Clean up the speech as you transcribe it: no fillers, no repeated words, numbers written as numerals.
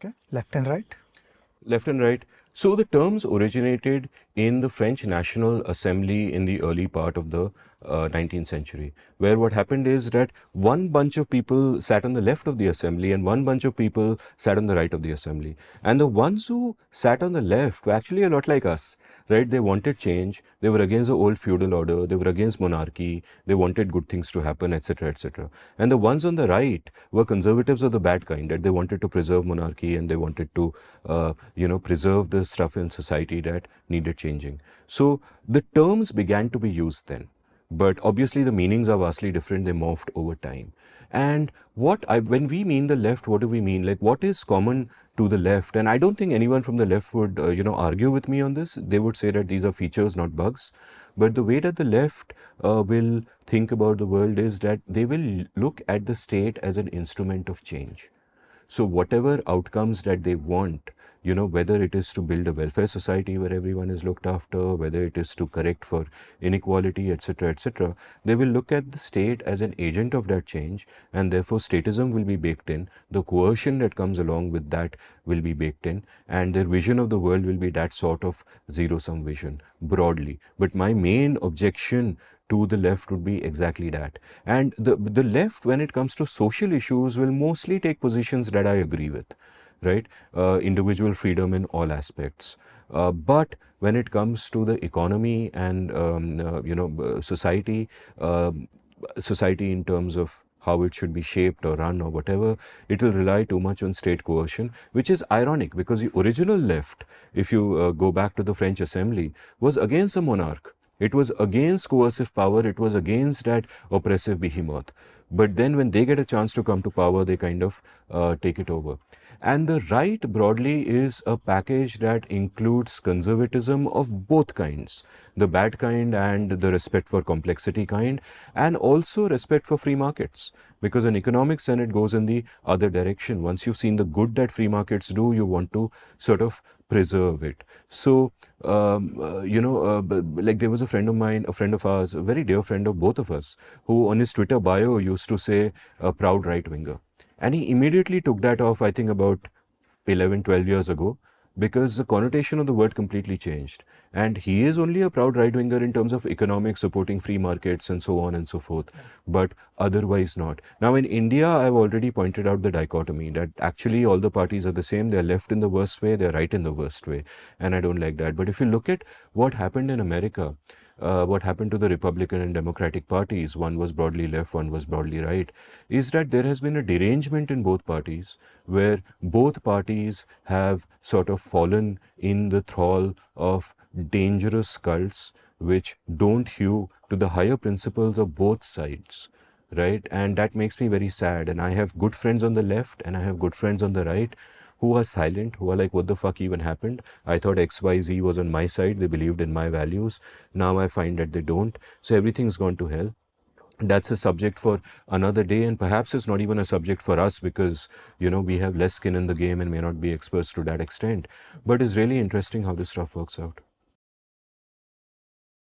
Okay, left and right. Left and right. So the terms originated in the French National Assembly in the early part of the 19th century, where what happened is that one bunch of people sat on the left of the assembly and one bunch of people sat on the right of the assembly. And the ones who sat on the left were actually a lot like us, right? They wanted change. They were against the old feudal order. They were against monarchy. They wanted good things to happen, etc., etc. And the ones on the right were conservatives of the bad kind, that they wanted to preserve monarchy and they wanted to, preserve the stuff in society that needed changing. So the terms began to be used then. But obviously the meanings are vastly different. They morphed over time. And when we mean the left, what do we mean? Like, what is common to the left? And I don't think anyone from the left would, argue with me on this. They would say that these are features, not bugs. But the way that the left will think about the world is that they will look at the state as an instrument of change. So whatever outcomes that they want, whether it is to build a welfare society where everyone is looked after, whether it is to correct for inequality, etc., they will look at the state as an agent of that change, and therefore statism will be baked in. The coercion that comes along with that will be baked in, and their vision of the world will be that sort of zero-sum vision broadly. But my main objection to the left would be exactly that. And the left, when it comes to social issues, will mostly take positions that I agree with, right? Individual freedom in all aspects. But when it comes to the economy and, society, society in terms of how it should be shaped or run or whatever, it will rely too much on state coercion, which is ironic because the original left, if you go back to the French Assembly, was against a monarch. It was against coercive power. It was against that oppressive behemoth. But then when they get a chance to come to power, they kind of take it over. And the right broadly is a package that includes conservatism of both kinds, the bad kind and the respect for complexity kind, and also respect for free markets. Because in economics, then it goes in the other direction. Once you've seen the good that free markets do, you want to sort of preserve it. So, like there was a friend of mine, a friend of ours, a very dear friend of both of us, who on his Twitter bio used to say a proud right-winger. And he immediately took that off, I think about 11, 12 years ago, because the connotation of the word completely changed. And he is only a proud right-winger in terms of economics, supporting free markets and so on and so forth, but otherwise not. Now in India, I've already pointed out the dichotomy that actually all the parties are the same. They're left in the worst way, they're right in the worst way. And I don't like that. But if you look at what happened in America, what happened to the Republican and Democratic parties, one was broadly left, one was broadly right, is that there has been a derangement in both parties where both parties have sort of fallen in the thrall of dangerous cults which don't hew to the higher principles of both sides. Right? And that makes me very sad. And I have good friends on the left and I have good friends on the right who are silent, who are like, what the fuck even happened? I thought XYZ was on my side. They believed in my values. Now I find that they don't. So everything's gone to hell. That's a subject for another day, and perhaps it's not even a subject for us because, we have less skin in the game and may not be experts to that extent. But it's really interesting how this stuff works out.